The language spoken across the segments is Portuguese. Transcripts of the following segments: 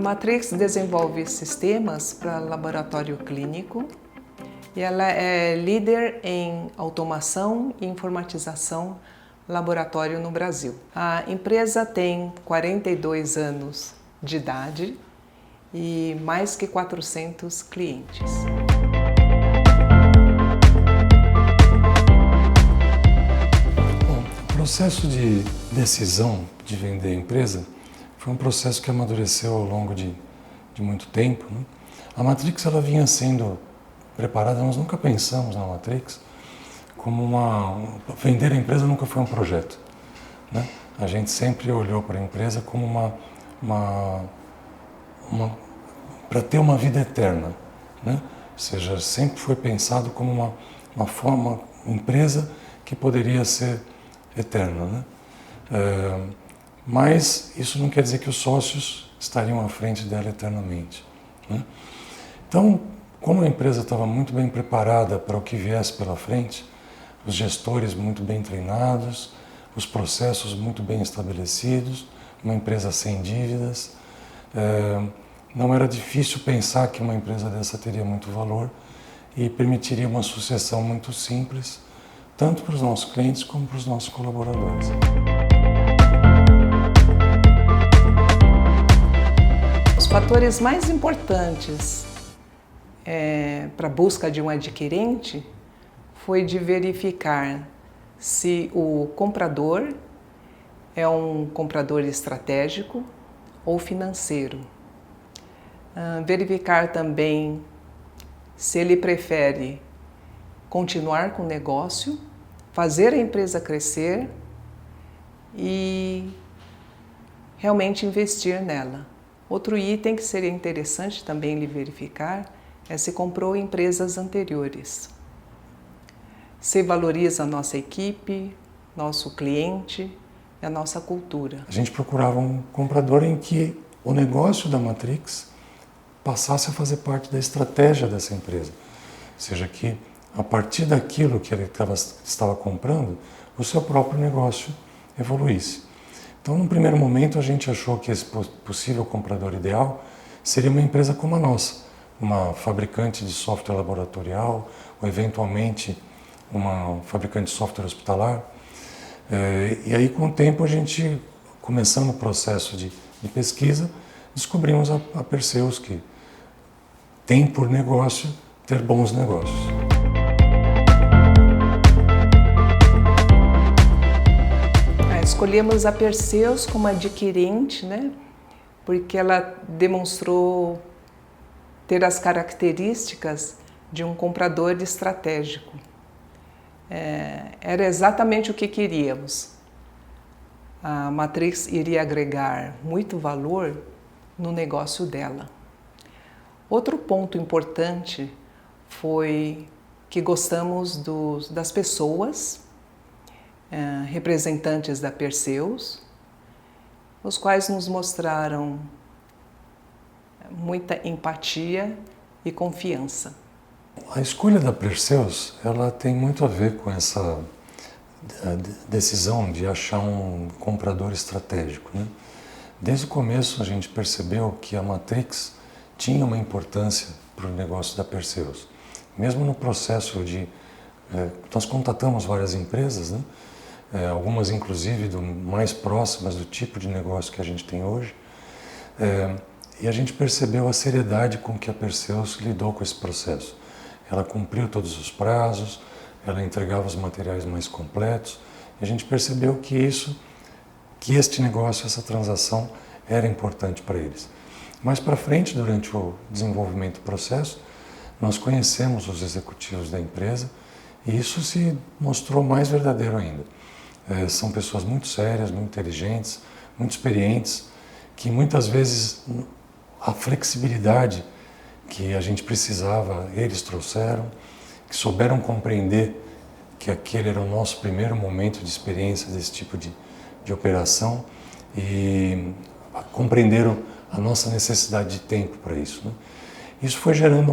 Matrix desenvolve sistemas para laboratório clínico e ela é líder em automação e informatização laboratório no Brasil. A empresa tem 42 anos de idade e mais que 400 clientes. Bom, o processo de decisão de vender a empresa foi um processo que amadureceu ao longo de muito tempo, né? A Matrix ela vinha sendo preparada, nós nunca pensamos na Matrix como vender a empresa nunca foi um projeto, né? A gente sempre olhou para a empresa como para ter uma vida eterna, né? Ou seja, sempre foi pensado como uma empresa que poderia ser eterna, né? Mas isso não quer dizer que os sócios estariam à frente dela eternamente, né? Então, como a empresa estava muito bem preparada para o que viesse pela frente, os gestores muito bem treinados, os processos muito bem estabelecidos, uma empresa sem dívidas, não era difícil pensar que uma empresa dessa teria muito valor e permitiria uma sucessão muito simples, tanto para os nossos clientes como para os nossos colaboradores. Os fatores mais importantes para a busca de um adquirente foi de verificar se o comprador é um comprador estratégico ou financeiro. Verificar também se ele prefere continuar com o negócio, fazer a empresa crescer e realmente investir nela. Outro item que seria interessante também ele verificar é se comprou empresas anteriores. Se valoriza a nossa equipe, nosso cliente e a nossa cultura. A gente procurava um comprador em que o negócio da Matrix passasse a fazer parte da estratégia dessa empresa. Ou seja, que a partir daquilo que ele estava comprando, o seu próprio negócio evoluísse. Então, num primeiro momento, a gente achou que esse possível comprador ideal seria uma empresa como a nossa, uma fabricante de software laboratorial, ou eventualmente uma fabricante de software hospitalar. E aí, com o tempo, a gente, começando o processo de pesquisa, descobrimos a Perseus, que tem por negócio ter bons negócios. Escolhemos a Perseus como adquirente, né? Porque ela demonstrou ter as características de um comprador estratégico. Era exatamente o que queríamos. A Matrix iria agregar muito valor no negócio dela. Outro ponto importante foi que gostamos das pessoas, representantes da Perseus, os quais nos mostraram muita empatia e confiança. A escolha da Perseus, ela tem muito a ver com essa decisão de achar um comprador estratégico, né? Desde o começo a gente percebeu que a Matrix tinha uma importância para o negócio da Perseus. Mesmo no processo nós contatamos várias empresas, né? Algumas inclusive mais próximas do tipo de negócio que a gente tem hoje, e a gente percebeu a seriedade com que a Perseus lidou com esse processo. Ela cumpriu todos os prazos, ela entregava os materiais mais completos, e a gente percebeu que este negócio, essa transação, era importante para eles. Mais para frente, durante o desenvolvimento do processo, nós conhecemos os executivos da empresa e isso se mostrou mais verdadeiro ainda. São pessoas muito sérias, muito inteligentes, muito experientes, que muitas vezes a flexibilidade que a gente precisava, eles trouxeram, que souberam compreender que aquele era o nosso primeiro momento de experiência desse tipo de operação e compreenderam a nossa necessidade de tempo para isso, né? Isso foi gerando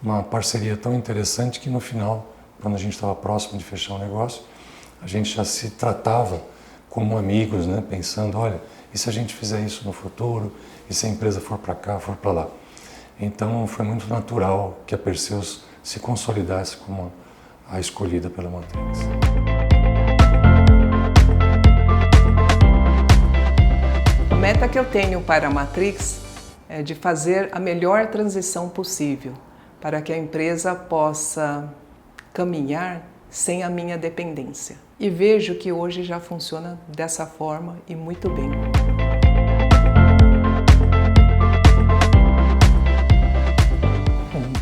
uma parceria tão interessante que no final, quando a gente estava próximo de fechar o negócio, a gente já se tratava como amigos, né? Pensando, olha, e se a gente fizer isso no futuro? E se a empresa for para cá, for para lá? Então foi muito natural que a Perseus se consolidasse como a escolhida pela Matrix. A meta que eu tenho para a Matrix é de fazer a melhor transição possível para que a empresa possa caminhar sem a minha dependência. E vejo que hoje já funciona dessa forma e muito bem.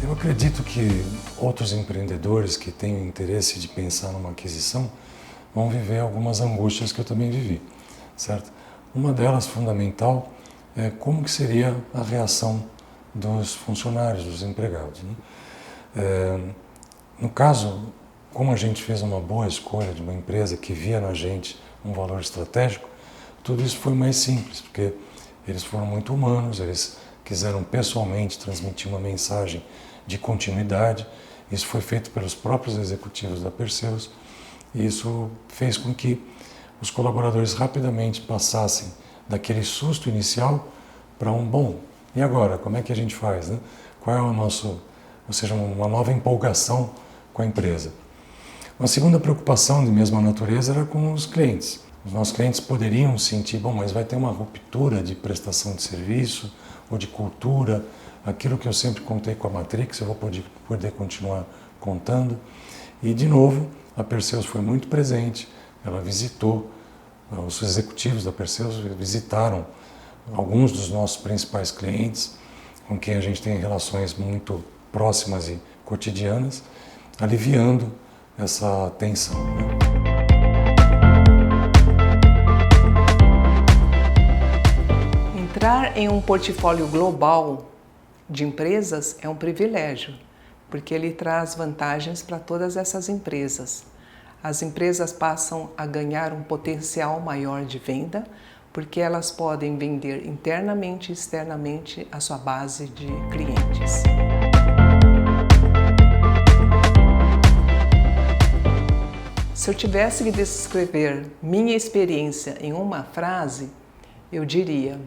Eu acredito que outros empreendedores que têm interesse de pensar numa aquisição vão viver algumas angústias que eu também vivi, certo? Uma delas, fundamental, é como que seria a reação dos funcionários, dos empregados, né? No caso, como a gente fez uma boa escolha de uma empresa que via na gente um valor estratégico, tudo isso foi mais simples, porque eles foram muito humanos, eles quiseram pessoalmente transmitir uma mensagem de continuidade. Isso foi feito pelos próprios executivos da Perseus e isso fez com que os colaboradores rapidamente passassem daquele susto inicial para um bom. E agora, como é que a gente faz, né? Qual é o nosso, ou seja, uma nova empolgação com a empresa. Uma segunda preocupação de mesma natureza era com os clientes. Os nossos clientes poderiam sentir, bom, mas vai ter uma ruptura de prestação de serviço ou de cultura, aquilo que eu sempre contei com a Matrix, eu vou poder continuar contando. E, de novo, a Perseus foi muito presente, ela visitou, os executivos da Perseus visitaram alguns dos nossos principais clientes, com quem a gente tem relações muito próximas e cotidianas, aliviando essa tensão, né? Entrar em um portfólio global de empresas é um privilégio, porque ele traz vantagens para todas essas empresas. As empresas passam a ganhar um potencial maior de venda, porque elas podem vender internamente e externamente a sua base de clientes. Se eu tivesse que descrever minha experiência em uma frase, eu diria: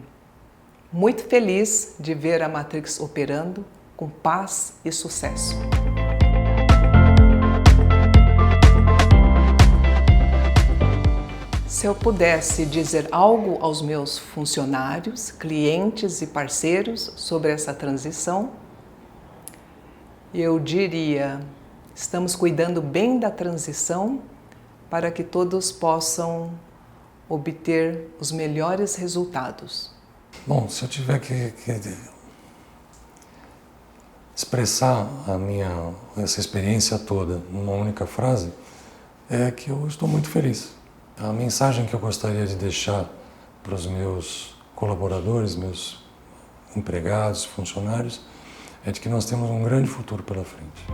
muito feliz de ver a Matrix operando com paz e sucesso. Se eu pudesse dizer algo aos meus funcionários, clientes e parceiros sobre essa transição, eu diria: estamos cuidando bem da transição para que todos possam obter os melhores resultados. Bom, se eu tiver que expressar essa experiência toda numa única frase, é que eu estou muito feliz. A mensagem que eu gostaria de deixar para os meus colaboradores, meus empregados, funcionários, é de que nós temos um grande futuro pela frente.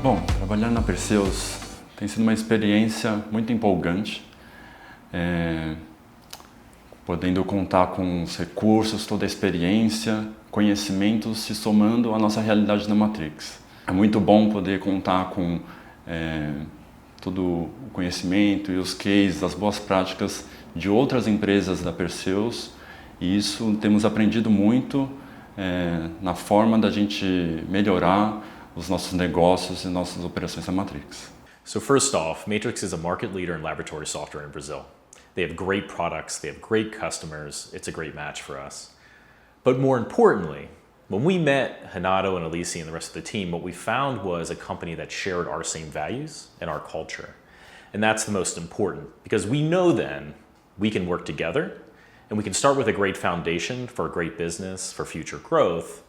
Bom, trabalhar na Perseus tem sido uma experiência muito empolgante, podendo contar com os recursos, toda a experiência, conhecimentos se somando à nossa realidade na Matrix. É muito bom poder contar com todo o conhecimento e os cases, as boas práticas de outras empresas da Perseus, e isso temos aprendido muito na forma da gente melhorar os nossos negócios e nossas operações na Matrix. So first off, Matrix is a market leader in laboratory software in Brazil. They have great products, they have great customers, it's a great match for us. But more importantly, when we met Renato and Elise and the rest of the team, what we found was a company that shared our same values and our culture. And that's the most important, because we know then we can work together and we can start with a great foundation for a great business, for future growth,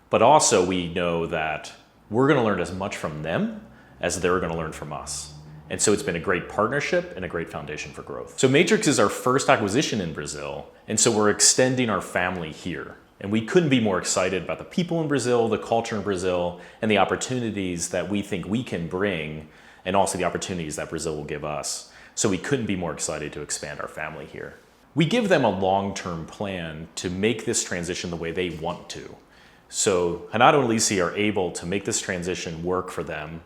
but also we know that we're going to learn as much from them as they're going to learn from us. And so it's been a great partnership and a great foundation for growth. So Matrix is our first acquisition in Brazil, and so we're extending our family here. And we couldn't be more excited about the people in Brazil, the culture in Brazil, and the opportunities that we think we can bring, and also the opportunities that Brazil will give us. So we couldn't be more excited to expand our family here. We give them a long-term plan to make this transition the way they want to. So Renato and Elise are able to make this transition work for them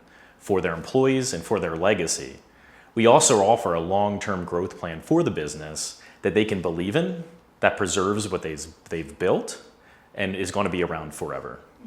for their employees and for their legacy. We also offer a long-term growth plan for the business that they can believe in, that preserves what they've built and is going to be around forever.